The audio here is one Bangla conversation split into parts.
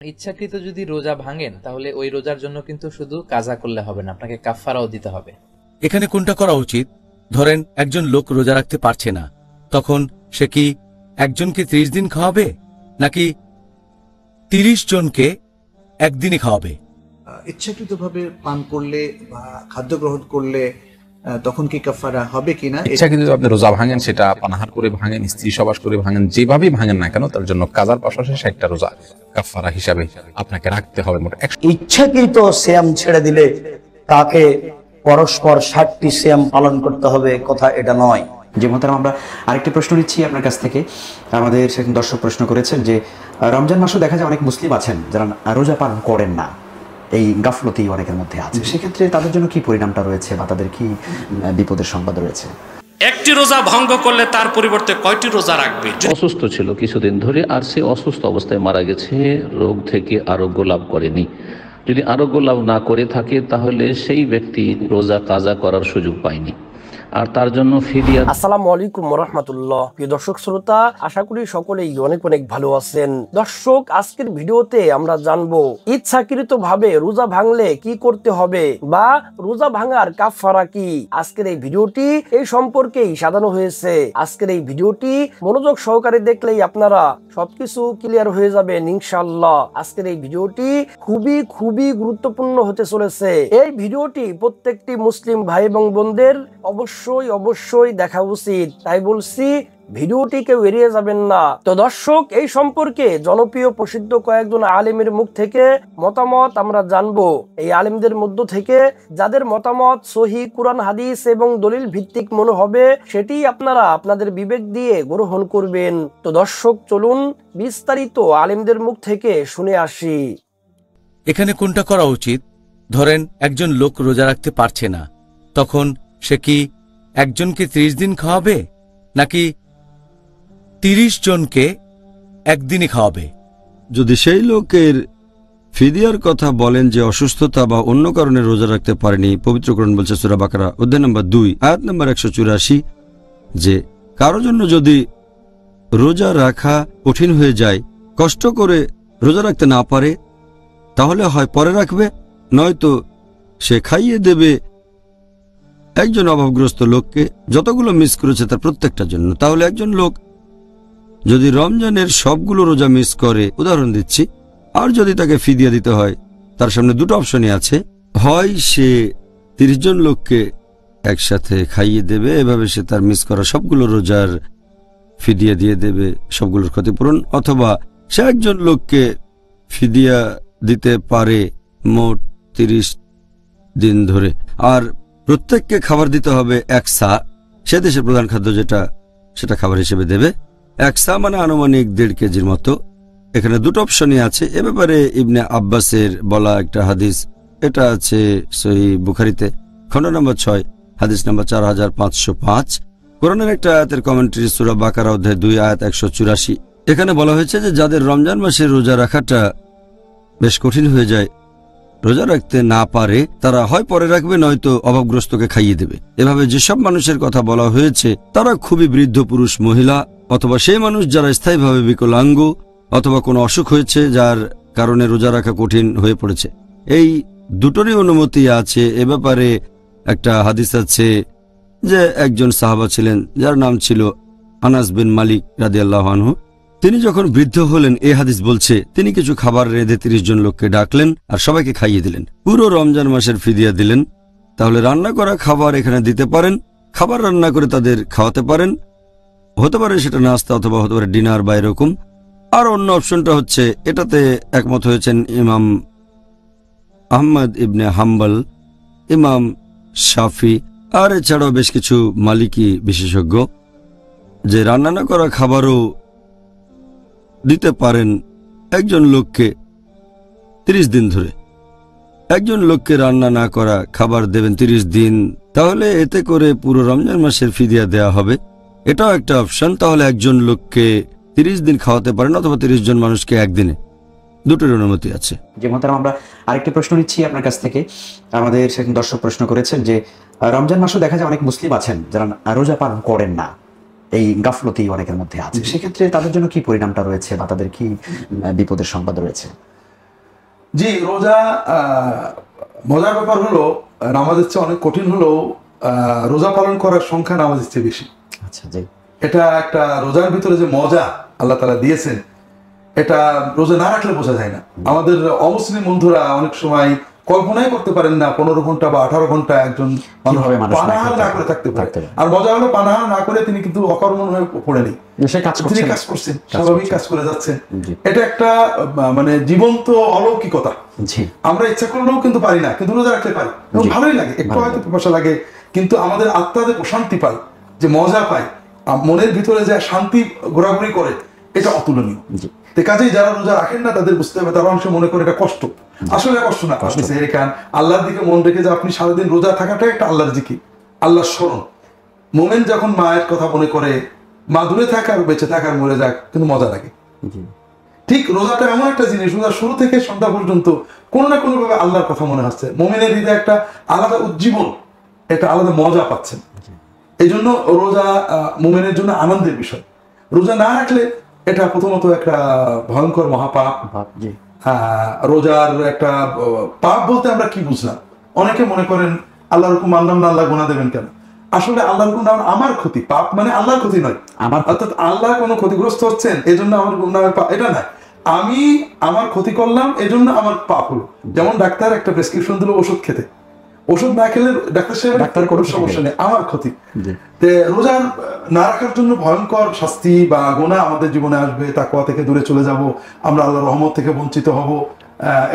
ইচ্ছাকৃত যদি রোজা ভাঙেন তাহলে ওই রোজার জন্য কিন্তু শুধু কাজা করলে হবে না, আপনাকে কাফফারাও দিতে হবে। এখানে কোনটা করা উচিত? ধরেন একজন লোক রোজা রাখতে পারছে না, তখন সে কি একজনকে 30 দিন খাওয়াবে নাকি 30 জনকে একদিনই খাওয়াবে? ইচ্ছাকৃতভাবে পান করলে বা খাদ্য গ্রহণ করলে তখন কি কাফারা হবে কিনা? ইচ্ছাকৃত আপনি রোজা ভাঙেন, সেটা পানাহার করে ভাঙেন, স্ত্রী সবাস করে ভাঙেন, যেভাবেই ভাঙেন না কেন, তার জন্য কাজার পাশাপাশি একটা রোজা কাফারা হিসাবে আপনাকে রাখতে হবে। মোট ইচ্ছাকৃত সিয়াম ছেড়ে দিলে তাকে পরস্পর 60টি সিয়াম পালন করতে হবে, কথা এটা নয়। যে মোহতারাম, আমরা আরেকটি প্রশ্ন নিচ্ছি আপনার কাছ থেকে। আমাদের সেখানে দর্শক প্রশ্ন করেছেন যে রমজান মাসে দেখা যায় অনেক মুসলিম আছেন যারা রোজা পালন করেন না, এই গাফলতি অনেকের মধ্যে আছে, সেক্ষেত্রে তাদের জন্য কি পরিণামটা রয়েছে বা তাদের কি বিপদের সংবাদ রয়েছে? একটি রোজা ভঙ্গ করলে তার পরিবর্তে কয়টি রোজা রাখবে? অসুস্থ ছিল কিছুদিন ধরে, আর সে অসুস্থ অবস্থায় মারা গেছে, রোগ থেকে আরোগ্য লাভ করেনি। যদি আরোগ্য লাভ না করে থাকে তাহলে সেই ব্যক্তি রোজা কাজা করার সুযোগ পায়নি, আর তার জন্য ফিদিয়া। আসসালামু আলাইকুম ওয়া রাহমাতুল্লাহ। প্রিয় দর্শক শ্রোতা, আশা করি সকলেই অনেক অনেক ভালো আছেন। দর্শক, আজকের ভিডিওতে আমরা জানবো ইচ্ছাকৃতভাবে রোজা ভাঙলে কি করতে হবে বা রোজা ভাঙার কাফফারা কি। আজকের এই ভিডিওটি এই সম্পর্কেই সাজানো হয়েছে। আজকের এই ভিডিওটি মনোযোগ সহকারে দেখলেই আপনারা সবকিছু ক্লিয়ার হয়ে যাবেন ইনশাআল্লাহ। আজকের এই ভিডিওটি খুবই খুবই গুরুত্বপূর্ণ হতে চলেছে। এই ভিডিওটি প্রত্যেকটি মুসলিম ভাই এবং বোনদের অবশ্যই দেখা উচিত, তাই বলছি ভিডিওটি কেউ এড়িয়ে যাবেন না। তো দর্শক, এই সম্পর্কে জনপ্রিয় প্রসিদ্ধ কয়েকজন আলেমের মুখ থেকে মতামত আমরা জানবো। এই আলেমদের মধ্য থেকে যাদের মতামত সহিহ কুরআন হাদিস এবং দলিল ভিত্তিক মনে হবে, সেটি আপনারা আপনাদের বিবেক দিয়ে গ্রহণ করবেন। তো দর্শক, চলুন বিস্তারিত আলেমদের মুখ থেকে শুনে আসি। এখানে কোনটা করা উচিত? ধরেন একজন লোক রোজা রাখতে পারছে না, তখন সে কি একজনকে 30 দিন খাওয়াবে নাকি 30 জনকে একদিনই খাওয়াবে? যদি সেই লোকের ফিদিয়ার কথা বলেন যে অসুস্থতা বা অন্য কারণে রোজা রাখতে পারেনি, পবিত্র কোরআন বলছে সূরা বাকারা অধ্যায় নম্বর 2 আয়াত নম্বর 184 যে কারো জন্য যদি রোজা রাখা কঠিন হয়ে যায়, কষ্ট করে রোজা রাখতে না পারে, তাহলে হয় পরে রাখবে, নয়তো সে খাইয়ে দেবে একজন অভাবগ্রস্ত লোককে, যতগুলো মিস করেছে তার প্রত্যেকটার জন্য। তাহলে একজন লোক যদি রমজানের সবগুলো রোজা মিস করে, উদাহরণ দিচ্ছি, আর যদি তাকে ফিদিয়া দিতে হয়, তার সামনে দুটো অপশনই আছে। হয় সে 30 জন লোককে একসাথে খাইয়ে দেবে, এভাবে সে তার মিস করা সবগুলো রোজার ফিদিয়া দিয়ে দেবে, সবগুলোর ক্ষতিপূরণ, অথবা সে একজন লোককে ফিদিয়া দিতে পারে মোট 30 দিন ধরে, আর প্রত্যেককে খাবার দিতে হবে 1 সা, সে দেশের প্রধান খাদ্য যেটা, সেটা খাবার হিসেবে দেবে। 1 সা মানে আনুমানিক 1.5 কেজির মতো। এখানে দুটো অপশনই আছে। এ ব্যাপারে ইবনে আব্বাসের বলা একটা হাদিস, এটা আছে সহিহ বুখারীতে খণ্ড নম্বর 6 হাদিস নম্বর 4505। কোরআনের একটা আয়াতের কমেন্টারি সূরা বাকারা অধ্যায় 2 আয়াত 184। এখানে বলা হয়েছে যে যাদের রমজান মাসে রোজা রাখাটা বেশ কঠিন হয়ে যায়, রোজা রাখতে না পারে, তারা হয় পরে রাখবে, নয়তো অভাবগ্রস্তকে খাইয়ে দেবে। এভাবে যেসব মানুষের কথা বলা হয়েছে তারা খুবই বৃদ্ধ পুরুষ, মহিলা, অথবা সেই মানুষ যারা স্থায়ীভাবে বিকলাঙ্গ, অথবা কোনো অসুখ হয়েছে যার কারণে রোজা রাখা কঠিন হয়ে পড়েছে। এই দুটোরই অনুমতি আছে। এ ব্যাপারে একটা হাদিস আছে যে একজন সাহাবা ছিলেন যার নাম ছিল আনাস বিন মালিক রাদিয়াল্লাহু আনহু। তিনি যখন বৃদ্ধ হলেন, এই হাদিস বলছে, তিনি কিছু খাবার রেঁধে 30 জন লোককে ডাকলেন আর সবাইকে খাইয়ে দিলেন, পুরো রমজান মাসের ফিদিয়া দিলেন। তাহলে রান্না করা খাবার এখানে দিতে পারেন, খাবার রান্না করে তাদের খাওয়াতে পারেন, হতে পারে সেটা নাস্তা অথবা হতে পারে ডিনার বা এরকম। আর অন্য অপশনটা হচ্ছে, এটাতে একমত হয়েছেন ইমাম আহমদ ইবনে হাম্বল, ইমাম শাফি, আর এছাড়াও বেশ কিছু মালিকি বিশেষজ্ঞ, যে রান্না না করা খাবারও দিতে পারেন একজন লোককে 30 দিন ধরে। একজন লোককে রান্না না করা খাবার দেবেন 30 দিন, তাহলে এতে করে পুরো রমজান মাসের ফিদিয়া দেয়া হবে। এটাও একটা অপশন। তাহলে একজন লোককে 30 দিন খাওয়াতে পারেন, অথবা 30 জন মানুষকে একদিনে, দুটোর অনুমতি আছে। যে মোহতারাম, আমরা আরেকটি প্রশ্ন নিচ্ছি আপনার কাছ থেকে। আমাদের সেখানে দর্শক প্রশ্ন করেছেন যে রমজান মাসে দেখা যায় অনেক মুসলিম আছেন যারা রোজা পালন করেন না, এই গাফলতি অনেকের মধ্যে আছে, সেক্ষেত্রে তাদের জন্য কি পরিণামটা রয়েছে বা তাদের কি বিপদের সংবাদ রয়েছে? জি, রোজা মজার ব্যাপার হলো নামাজের চেয়ে অনেক কঠিন হলেও রোজা পালন করার সংখ্যা নামাজের চেয়ে বেশি। আচ্ছা জি, এটা একটা রোজার ভিতরে যে মজা আল্লাহ তাআলা দিয়েছেন, এটা রোজা না রাখলে বোঝা যায় না। আমাদের অমুসলিম বন্ধুরা অনেক সময় কল্পনাই করতে পারেন না 15 ঘন্টা বা 18 ঘন্টা একজন পানাহার না করে থাকতে পারে। আর মজা হলো পানাহার না করে তিনি কিন্তু অকর্মণ হয়ে পড়েনি, তিনি কাজ করছেন, স্বাভাবিক কাজ করে যাচ্ছেন। এটা একটা মানে জীবন্ত অলৌকিকতা। আমরা ইচ্ছা করলেও কিন্তু পারি না, কিন্তু রোজা রাখতে পারি এবং ভালোই লাগে, একটু হয়তো পিপাসা লাগে, কিন্তু আমাদের আত্মাতে প্রশান্তি পাই, যে মজা পাই, মনের ভিতরে যে শান্তি ঘোরাঘুরি করে, এটা অতুলনীয়। কাজেই যারা রোজা রাখেন না তাদের বুঝতে হবে, তারা অংশ মনে করে এটা কষ্ট। আসলে কষ্ট না, আপনি সেহরি খান, আল্লাহর দিকে মন রেখে যে আপনি সারাদিন রোজা থাকাটা একটা আল্লাহর জিকির, আল্লাহর স্মরণ। মোমেন যখন মায়ের কথা মনে করে, মা দূরে থাক আর বেঁচে থাক আর মরে যাক, কিন্তু মজা লাগে। ঠিক রোজাটা এমন একটা জিনিস, রোজা শুরু থেকে সন্ধ্যা পর্যন্ত কোনো না কোনো ভাবে আল্লাহর কথা মনে হচ্ছে, মোমেনের হৃদয়ে একটা আলাদা উজ্জীবন, একটা আলাদা মজা পাচ্ছেন। এই জন্য রোজা মোমেনের জন্য আনন্দের বিষয়। রোজা না রাখলে এটা প্রথমত একটা ভয়ঙ্কর মহাপাপ। রোজার একটা পাপ বলতে আমরা কি বুঝলাম? অনেকে মনে করেন আল্লাহর হুকুম মানলাম না, আল্লাহ গুনাহ দেবেন কেন? আসলে আল্লাহর হুকুম আমার ক্ষতি, পাপ মানে আল্লাহর ক্ষতি নয়, অর্থাৎ আল্লাহ কোনো ক্ষতিগ্রস্ত হচ্ছেন এই জন্য আমার গুনাহ, এটা নয়। আমি আমার ক্ষতি করলাম এই জন্য আমার পাপ হলো। যেমন ডাক্তার একটা প্রেসক্রিপশন দিল ওষুধ খেতে, ওষুধ না খেলে ডাক্তার সাহেব কোনো সমস্যা নেই, আমার ক্ষতি। রোজা না রাখার জন্য ভয়ঙ্কর শাস্তি বা গুনাহ আমাদের জীবনে আসবে, তাকওয়া থেকে দূরে চলে যাব, আমরা আল্লাহর রহমত থেকে বঞ্চিত হব,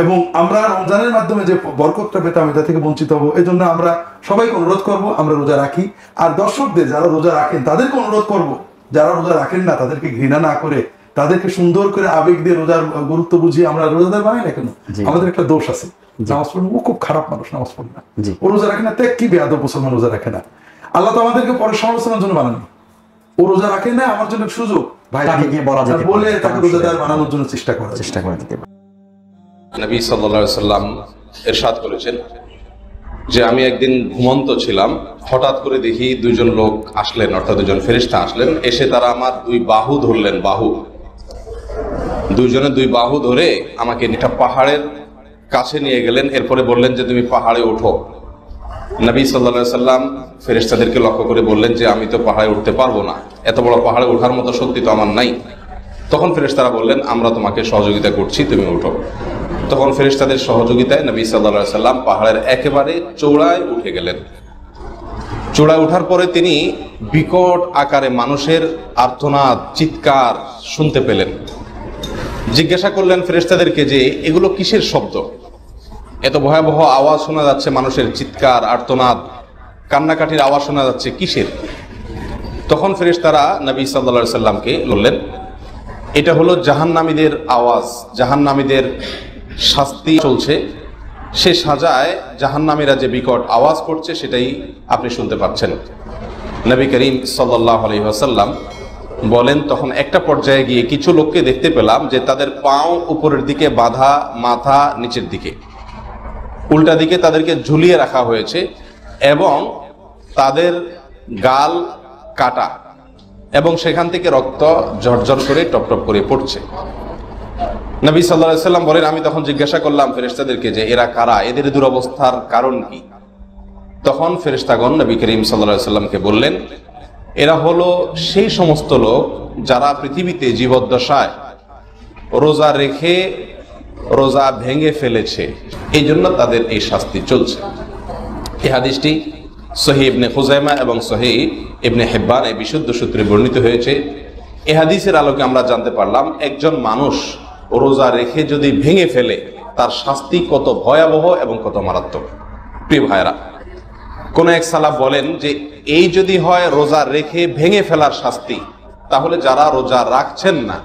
এবং আমরা রমজানের মাধ্যমে যে বরকতটা পেতাম এটা থেকে বঞ্চিত হব। এই জন্য আমরা সবাইকে অনুরোধ করব আমরা রোজা রাখি। আর দর্শকদের যারা রোজা রাখেন তাদেরকে অনুরোধ করব, যারা রোজা রাখেন না তাদেরকে ঘৃণা না করে, তাদেরকে সুন্দর করে আবেগ দিয়ে রোজার গুরুত্ব বুঝিয়ে আমরা রোজাদার বানাই না কেন? আমাদের একটা দোষ আছে, নামাজ পড়ে ও খুব খারাপ মানুষ, নামাজ পড়ে না, ও রোজা রাখে না, কি বেয়াদব মুসলমান রোজা রাখে না। আল্লাহ তো আমাদেরকে পরে সমালোচনার জন্য বানাননি, ও রোজা রাখে না আমার জন্য সুযোগ ভাই বলে তাকে রোজাদার বানানোর জন্য চেষ্টা করে দিতে পারে। নবী সাল্লাল্লাহু আলাইহি সাল্লাম ইরশাদ করেছেন যে আমি একদিন ঘুমন্ত ছিলাম, হঠাৎ করে দেখি দুইজন লোক আসলেন, অর্থাৎ দুজন ফেরেশতা আসলেন, এসে তারা আমার দুই বাহু ধরলেন, দুইজনে দুই বাহু ধরে আমাকে একটা পাহাড়ের কাছে নিয়ে গেলেন। এরপরে বললেন যে তুমি পাহাড়ে ওঠো। নবী সাল্লাল্লাহু আলাইহি সাল্লাম ফেরেশতাদেরকে লক্ষ্য করে বললেন যে আমি তো পাহাড়ে উঠতে পারবো না, এত বড় পাহাড়ে ওঠার মতো শক্তি তো আমার নাই। তখন ফেরেশতারা বললেন আমরা তোমাকে সহযোগিতা করছি, তুমি ওঠো। তখন ফেরেশতাদের সহযোগিতায় নবী সাল্লাল্লাহু আলাইহি সাল্লাম পাহাড়ের একেবারে চূড়ায় উঠে গেলেন। চূড়ায় ওঠার পরে তিনি বিকট আকারে মানুষের আর্তনাদ, চিৎকার শুনতে পেলেন। জিজ্ঞাসা করলেন ফেরেশতাদেরকে যে এগুলো কিসের শব্দ? এত ভয়াবহ আওয়াজ শোনা যাচ্ছে, মানুষের চিৎকার, আর্তনাদ, কান্নাকাটির আওয়াজ শোনা যাচ্ছে, কিসের? তখন ফেরেশতারা নবী সাল্লাল্লাহু আলাইহি সাল্লামকে বললেন এটা হলো জাহান্নামীদের আওয়াজ, জাহান্নামীদের শাস্তি চলছে, সে সাজায় জাহান্নামীরা যে বিকট আওয়াজ করছে সেটাই আপনি শুনতে পাচ্ছেন। নবী করিম সাল্লাল্লাহু আলাইহি ওয়াসাল্লাম বলেন তখন একটা পর্যায়ে গিয়ে কিছু লোককে দেখতে পেলাম যে তাদের পাও উপরের দিকে বাঁধা, মাথা নিচের দিকে, উল্টা দিকে তাদেরকে ঝুলিয়ে রাখা হয়েছে এবং তাদের গাল কাটা এবং সেখান থেকে রক্ত ঝরঝর করে টপটপ করে পড়ছে। নবী সাল্লাল্লাহু আলাইহি ওয়াসাল্লাম বলেন আমি তখন জিজ্ঞাসা করলাম ফেরেশতাদেরকে যে এরা কারা, এদের দুরবস্থার কারণ কি? তখন ফেরেশতাগণ নবী করিম সাল্লাল্লাহু আলাইহি ওয়াসাল্লামকে বললেন এরা হলো সেই সমস্ত লোক যারা পৃথিবীতে জীবদ্দশায় রোজা রেখে রোজা ভেঙে ফেলেছে, এই জন্য তাদের এই শাস্তি চলছে। এই হাদিসটি সহিহ ইবনে খুজাইমা এবং সহিহ ইবনে হিব্বান এই বিশুদ্ধ সূত্রে বর্ণিত হয়েছে। এই হাদিসের আলোকে আমরা জানতে পারলাম একজন মানুষ রোজা রেখে যদি ভেঙে ফেলে তার শাস্তি কত ভয়াবহ এবং কত মারাত্মক। প্রিয় ভাইরা, কোন এক সালাফ বলেন যে এই যদি হয় রোজা রেখে ভেঙে ফেলার শাস্তি, তাহলে যারা রোজা রাখছেন না,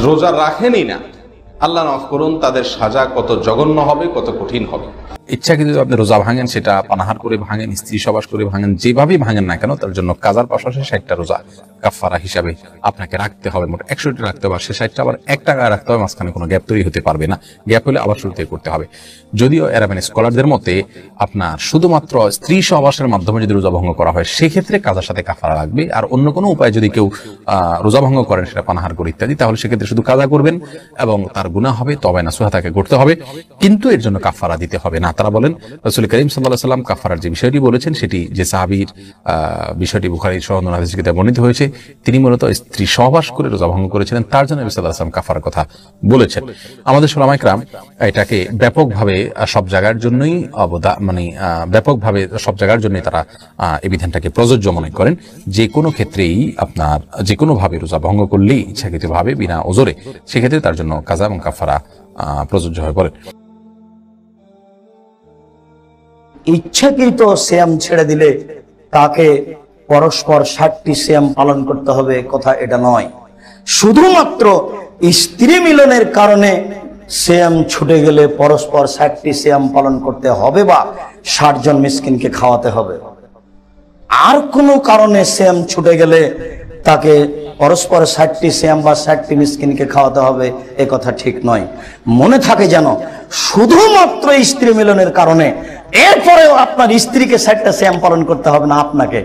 রোজা রাখেনই না, আল্লাহ মাফ করুন, তাদের সাজা কত জঘন্য হবে, কত কঠিন হবে। ইচ্ছাকৃত আপনি রোজা ভাঙেন, সেটা পানাহার করে ভাঙেন, স্ত্রী সবাস করে ভাঙেন, যেভাবেই ভাঙেন না কেন, তার জন্য কাজার পাশাপাশি 60টা রোজা কাফারা হিসাবে আপনাকে রাখতে হবে। মোট 100টা রাখতে হবে, সে 60টা আবার 1 টাকা রাখতে হবে, মাঝখানে কোনো গ্যাপ তৈরি হতে পারবে না, গ্যাপ হলে আবার শুরু থেকে করতে হবে। যদিও এরাবেন স্কলারদের মতে আপনার শুধুমাত্র স্ত্রী সহবাসের মাধ্যমে যদি রোজা ভঙ্গ করা হয় সেক্ষেত্রে কাজার সাথে কাফারা লাগবে, আর অন্য কোনো উপায় যদি কেউ রোজা ভঙ্গ করেন, সেটা পানাহার করে ইত্যাদি, তাহলে সেক্ষেত্রে শুধু কাজা করবেন এবং তার তার গুনাহ হবে, তওবা নাসুহা তাকে করতে হবে, কিন্তু এর জন্য কাফারা দিতে হবে না। তারা বলেন রাসূল করিম সাল্লাল্লাহু আলাইহি ওয়াসাল্লাম কাফারার যে বিষয়টি বলেছেন সেটি যে সাহাবীর বিষয়টি বুখারী সহ অন্যান্য হাদিসে কিতাবে বর্ণিত হয়েছে, তিনি মূলত স্ত্রী সহবাস করে রোজা ভঙ্গ করেছিলেন, তার জন্য নবী সাল্লাল্লাহু আলাইহি ওয়াসাল্লাম কাফারার কথা বলেছেন। আমাদের উলামায়ে কেরাম এটাকে ব্যাপকভাবে সব জায়গার জন্যই ব্যাপকভাবে সব জায়গার জন্যই তারা এই বিধানটাকে প্রযোজ্য মনে করেন। যে কোনো ক্ষেত্রেই আপনার যে কোনোভাবে রোজা ভঙ্গ করলেই ইচ্ছাকৃতভাবে বিনা ওজরে, সেক্ষেত্রে তার জন্য কাজা এবং কাফারা প্রযোজ্য হয়ে পড়ে। ইচ্ছাকৃত সিয়াম ছেড়ে দিলে তাকে পরস্পর 60টি সিয়াম পালন করতে হবে, কথা এটা নয়। শুধুমাত্র স্ত্রী মিলনের কারণে সিয়াম ছুটে গেলে পরস্পর 60টি সিয়াম পালন করতে হবে বা 60 জন মিসকিনকে খাওয়াতে হবে। আর কোনো কারণে সিয়াম ছুটে গেলে তাকে পরস্পর 60টি সিয়াম বা 60টি মিসকিনকে খাওয়াতে হবে, এ কথা ঠিক নয়। মনে থাকে যেন শুধুমাত্র স্ত্রী মিলনের কারণে, এরপরেও আপনার স্ত্রীকে 60টা সিয়াম পালন করতে হবে না আপনাকে।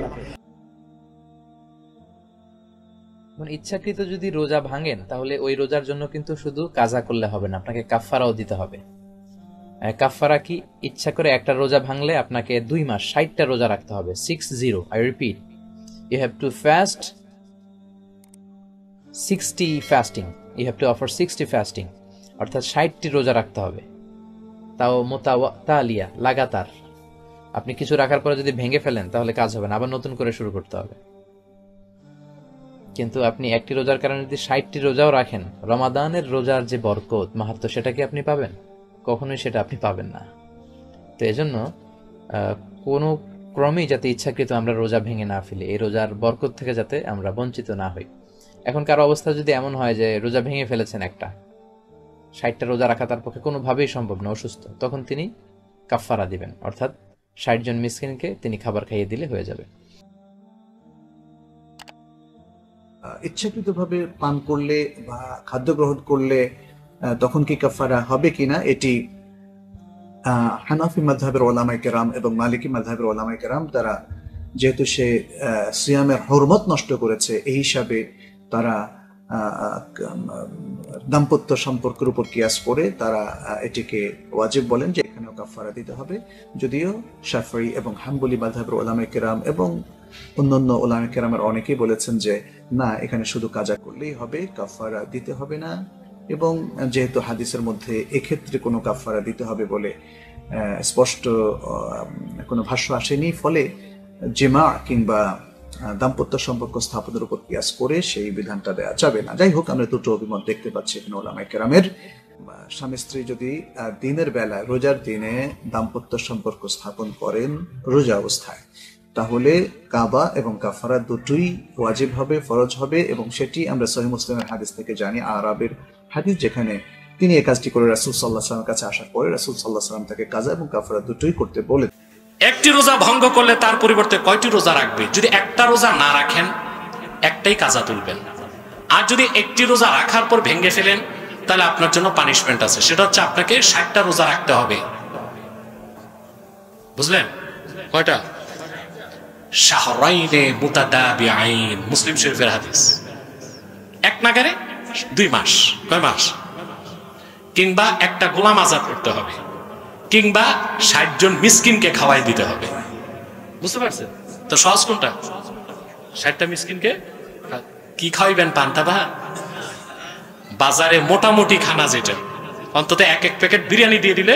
ইচ্ছাকৃত যদি রোজা ভাঙেন তাহলে ওই রোজার জন্য কিন্তু শুধু কাজা করলে হবে না, আপনাকে কাফফারাও দিতে হবে। কাফফারা কি? ইচ্ছা করে একটা রোজা ভাঙলে আপনাকে 2 মাস 60টা রোজা রাখতে হবে। 60, I repeat, you have to fast 60 fasting, you have to offer 60 fasting, অর্থাৎ 60টি রোজা রাখতে হবে, তাও মোতাওয়ালিয়া, লাগাতার। আপনি কিছু রাখার পরে যদি ভেঙে ফেলেন তাহলে কাজ হবে না, আবার নতুন করে শুরু করতে হবে। কিন্তু আপনি একটি রোজার কারণে যদি 60টি রোজাও রাখেন, রমাদানের রোজার যে বরকত মাহাত্ম্য সেটা কি আপনি পাবেন? কখনোই সেটা আপনি পাবেন না। তো এজন্য কোনো ক্রমেই যাতে ইচ্ছাকৃত আমরা রোজা ভেঙে না ফেলি, এই রোজার বরকত থেকে যাতে আমরা বঞ্চিত না হই। এখন কারো অবস্থা যদি এমন হয় যে রোজা ভেঙে ফেলেছেন, 60টা রোজা রাখা তার পক্ষে কোনোভাবেই সম্ভব না, অসুস্থ, তখন তিনি কাফফারা দিবেন, অর্থাৎ 60 জন মিসকিনকে তিনি খাবার খাইয়ে দিলে হয়ে যাবে। ইচ্ছাকৃতভাবে পান করলে বা খাদ্য গ্রহণ করলে তখন কি কাফারা হবে কিনা, এটি হানাফি মাযহাবের উলামায়ে কেরাম এবং মালিকি মাযহাবের উলামায়ে কেরাম তারা, যেহেতু সে সিয়ামের হরমত নষ্ট করেছে, এই হিসাবে তারা দাম্পত্য সম্পর্কের উপর কিয়াস করে তারা এটিকে ওয়াজিব বলেন যে এখানেও কাফারা দিতে হবে। যদিও শাফিঈ এবং হাম্বলি মাযহাবের উলামায়ে কেরাম এবং অন্যান্য উলামায়ে কেরামের অনেকেই বলেছেন যে না, এখানে শুধু কাজা করলেই হবে, কাফারা দিতে হবে না। এবং যেহেতু হাদিসের মধ্যে এক্ষেত্রে কোনো কাফারা দিতে হবে বলে স্পষ্ট কোনো ভাষ্য আসেনি, ফলে জিমা কিংবা দাম্পত্য সম্পর্ক স্থাপনের উপর কিয়াস করে সেই বিধানটা দেওয়া যাবে না। যাই হোক, আমরা দুটো অভিমত দেখতে পাচ্ছি এখানে উলামায়ে কেরামের। স্বামী স্ত্রী যদি দিনের বেলায়, রোজার দিনে দাম্পত্য সম্পর্ক স্থাপন করেন রোজা অবস্থায়, তাহলে কাবা এবং কাফারা দুটোই ওয়াজিব হবে, ফরজ হবে। এবং সেটি আমরা সহিহ মুসলিমের হাদিস থেকে জানি, আরাবের হাদিস, যেখানে তিনি এই কাজটি করে রাসূল সাল্লাল্লাহু আলাইহি ওয়াসাল্লামের কাছে আসার পরে রাসূল সাল্লাল্লাহু আলাইহি ওয়াসাল্লাম তাকে কাজা এবং কাফারা দুটোই করতে বলে। একটি রোজা ভঙ্গ করলে তার পরিবর্তে কয়টি রোজা রাখবে? যদি একটা রোজা না রাখেন, একটাই কাজা তুলবেন। আর যদি একটি রোজা রাখার পর ভেঙে ফেলেন, তাহলে আপনার জন্য পানিশমেন্ট আছে, সেটা হচ্ছে আপনাকে 60টা রোজা রাখতে হবে। বুঝলেন? কয়টা? শাহরাইনে মুতাদাবিআইন, মুসলিম শরীফের হাদিস। এক নাগারে 2 মাস, কয় মাস? কিংবা একটা গোলাম আজাদ করতে হবে, কিংবা 60 জন মিসকিনকে খাওয়াই দিতে হবে। বুঝতে পারছেন তো? সহজ কোনটা? 60টা মিসকিনকে কি খাওয়াইবেন? পান্তা ভাত, বাজারে মোটামুটি খানা, যেটা অন্তত এক প্যাকেট বিরিয়ানি দিয়ে দিলে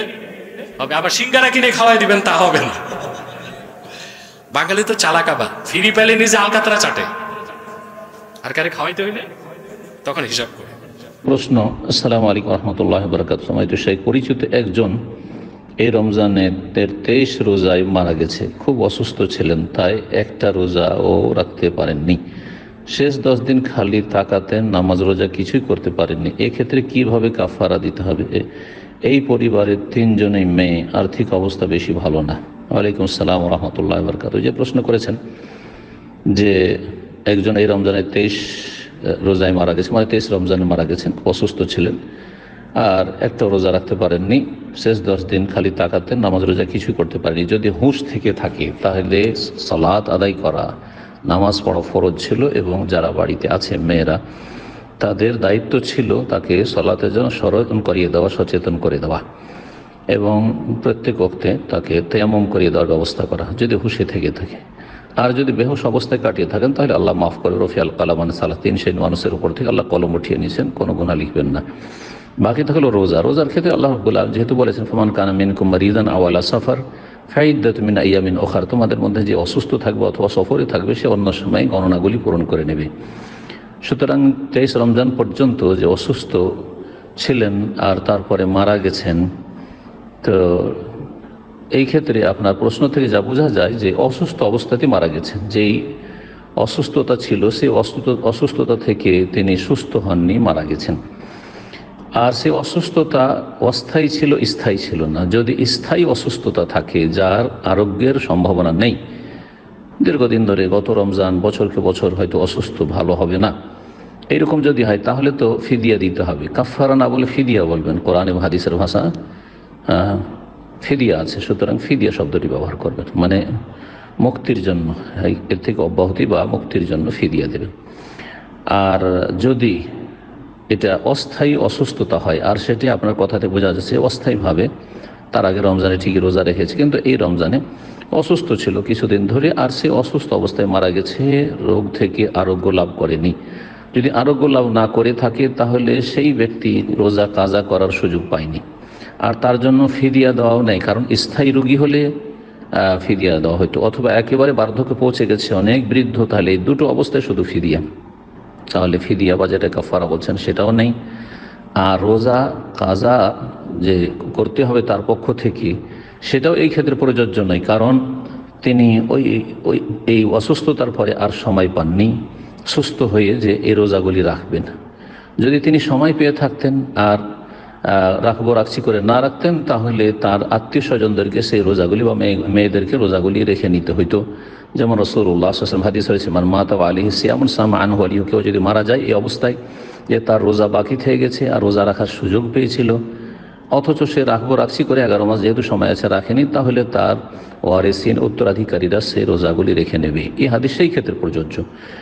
হবে। আবার সিঙ্গারা কিনে খাওয়াই দিবেন, তা হবে না। বাঙালি তো চালাক, আবার ফিরি পেলে নিজে আলকাতরা চাটে, আর কারে খাওয়াইতে হইলে তখন হিসাব করে। প্রশ্ন: আসসালামু আলাইকুম রহমতুল্লাহ বরকাত। সময় তো সেই পরিচিত একজন এই রমজানের 23 রোজায় মারা গেছে, খুব অসুস্থ ছিলেন, তাই একটা রোজাও রাখতে পারেননি। শেষ 10 দিন খালি তাকাতেন, নামাজ রোজা কিছুই করতে পারেননি। এক্ষেত্রে কিভাবে কাফারা দিতে হবে? এই পরিবারের 3 জনেই মেয়ে, আর্থিক অবস্থা বেশি ভালো না। ওয়ালাইকুম আসসালাম রহমতুল্লাহ বরকাত। যে প্রশ্ন করেছেন যে একজন এই রমজানের 23 রোজায় মারা গেছে, মানে 23 রমজানে মারা গেছেন, অসুস্থ ছিলেন, আর একটা রোজা রাখতে পারেননি। শেষ 10 দিন খালি তাকাতেন, নামাজ রোজা কিছুই করতে পারেনি। যদি হুঁশ থেকে থাকে তাহলে সালাত আদায় করা, নামাজ পড়া ফরজ ছিল, এবং যারা বাড়িতে আছে মেয়েরা তাদের দায়িত্ব ছিল তাকে সলাতের জন্য সচেতন করিয়ে দেওয়া, সচেতন করে দেওয়া এবং প্রত্যেক ওক্তে তাকে তেয়াম্মুম করিয়ে দেওয়ার ব্যবস্থা করা যদি হুঁশে থেকে থাকে। আর যদি বেহুশ অবস্থায় কাটিয়ে থাকেন তাহলে আল্লাহ মাফ করে, রফিয়াল কালামান সালাহ, 3 শ্রেণীর মানুষের উপর থেকে আল্লাহ কলম উঠিয়ে নিয়েছেন, কোনো গুনাহ লিখবেন না। বাকি থাকলো রোজা। রোজার ক্ষেত্রে আল্লাহ রাব্বুল আলামিন যেহেতু বলেছেন ফামান কানা মিনকুম মারিদান আও আলা সাফার ফাইদ্দাতুম মিন আইয়ামিন উখার, তোমাদের মধ্যে যে অসুস্থ থাকবে অথবা সফরে থাকবে সে অন্য সময় গণনাগুলি পূরণ করে নেবে। সুতরাং 23 রমজান পর্যন্ত যে অসুস্থ ছিলেন আর তারপরে মারা গেছেন, তো এই ক্ষেত্রে আপনার প্রশ্ন থেকে যা বোঝা যায় যে অসুস্থ অবস্থাতেই মারা গেছেন। যেই অসুস্থতা ছিল সেই অসুস্থতা থেকে তিনি সুস্থ হননি, মারা গেছেন। আর সেই অসুস্থতা অস্থায়ী ছিল, স্থায়ী ছিল না। যদি স্থায়ী অসুস্থতা থাকে যার আরোগ্যের সম্ভাবনা নেই, দীর্ঘদিন ধরে গত রমজান বছরকে বছর হয়তো অসুস্থ, ভালো হবে না, এইরকম যদি হয় তাহলে তো ফিদিয়া দিতে হবে। কাফারা না বলে ফিদিয়া বলবেন, কোরআন এবং হাদিসের ভাষা ফিদিয়া আছে, সুতরাং ফিদিয়া শব্দটি ব্যবহার করবেন, মানে মুক্তির জন্য, এর থেকে অব্যাহতি বা মুক্তির জন্য ফিদিয়া দেবেন। আর যদি এটা অস্থায়ী অসুস্থতা হয়, আর সেটি আপনার কথাতে বোঝা যাচ্ছে অস্থায়ীভাবে তার আগে রমজানে ঠিকই রোজা রেখেছে কিন্তু এই রমজানে অসুস্থ ছিল কিছুদিন ধরে, আর সে অসুস্থ অবস্থায় মারা গেছে, রোগ থেকে আরোগ্য লাভ করেনি। যদি আরোগ্য লাভ না করে থাকে তাহলে সেই ব্যক্তি রোজা কাজা করার সুযোগ পায়নি, আর তার জন্য ফিদিয়া দেওয়াও নেই। কারণ স্থায়ী রোগী হলে ফিদিয়া দেওয়া হয়তো, অথবা একেবারে বার্ধক্যে পৌঁছে গেছে, অনেক বৃদ্ধ, তাহলে এই দুটো অবস্থায় শুধু ফিদিয়া, তাহলে ফিদিয়া বা যেটা কাফারা বলছেন সেটাও নেই। আর রোজা কাজা যে করতে হবে তার পক্ষ থেকে, সেটাও এই ক্ষেত্রে প্রযোজ্য নয়, কারণ তিনি এই অসুস্থতার পরে আর সময় পাননি সুস্থ হয়ে যে এই রোজাগুলি রাখবেন। যদি তিনি সময় পেয়ে থাকতেন আর রাখছি করে না রাখতেন, তাহলে তার আত্মীয় স্বজনদেরকে সেই রোজাগুলি বা মেয়েদেরকে রোজাগুলি রেখে নিতে হইতো। যেমন রাসূলুল্লাহ সাল্লাল্লাহু আলাইহি ওয়াসাল্লাম হাদিস রয়েছে, মান মাতা ওয়া আলাইহি সিয়ামুন সামা আনহু ওয়ালিহু, কেউ যদি মারা যায় এই অবস্থায় যে তার রোজা বাকি থেকে গেছে আর রোজা রাখার সুযোগ পেয়েছিল, অথচ সে রাখছি করে 11 মাস যেহেতু সময় আছে রাখেনি, তাহলে তার ওয়ারিসিন উত্তরাধিকারীরা সেই রোজাগুলি রেখে নেবে। এই হাদিস সেই ক্ষেত্রে প্রযোজ্য।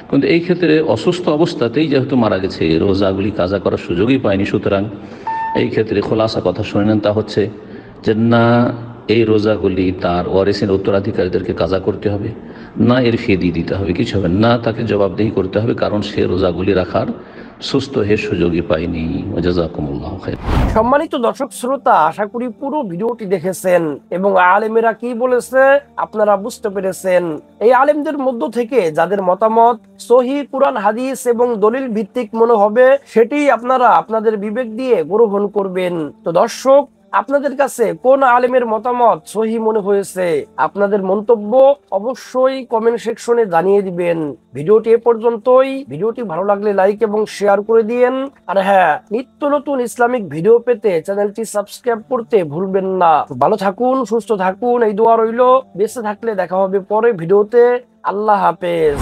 কিন্তু এই ক্ষেত্রে অসুস্থ অবস্থাতেই যেহেতু মারা গেছে, রোজাগুলি কাজা করার সুযোগই পায়নি, সুতরাং এই ক্ষেত্রে খোলাসা কথা শুনে নেন, তা হচ্ছে যে না এই রোজাগুলি তার ওয়ারিসিন উত্তরাধিকারীদেরকে কাজা করতে হবে, না এর ফিদি দিতে হবে, কিছু হবে না, তাকে জবাবদিহি করতে হবে, কারণ সে রোজাগুলি রাখার সুস্থ হয়ে সুযোগই পায়নি। জাযাকুমুল্লাহু খাইর। সম্মানিত দর্শক শ্রোতা, আশা করি পুরো ভিডিওটি দেখেছেন এবং আলেমেরা কি বলেছে আপনারা বুঝতে পেরেছেন। এই আলেমদের মধ্য থেকে যাদের মতামত সহিহ কুরআন হাদিস এবং দলিল ভিত্তিক মনে হবে, সেটি আপনারা আপনাদের বিবেক দিয়ে গ্রহণ করবেন। তো দর্শক, আপনাদের কাছে কোন আলেমের মতামত সহি মনে হয়েছে, আপনাদের মন্তব্য অবশ্যই কমেন্ট সেকশনে জানিয়ে দিবেন। ভিডিওটি এ পর্যন্তই। ভিডিওটি ভালো লাগলে লাইক এবং শেয়ার করে দিয়েন। আর হ্যাঁ, নিত্য নতুন ইসলামিক ভিডিও পেতে চ্যানেলটি সাবস্ক্রাইব করতে ভুলবেন না। ভালো থাকুন, সুস্থ থাকুন, এই দোয়া রইল। বেঁচে থাকলে দেখা হবে পরে ভিডিওতে। আল্লাহ হাফেজ।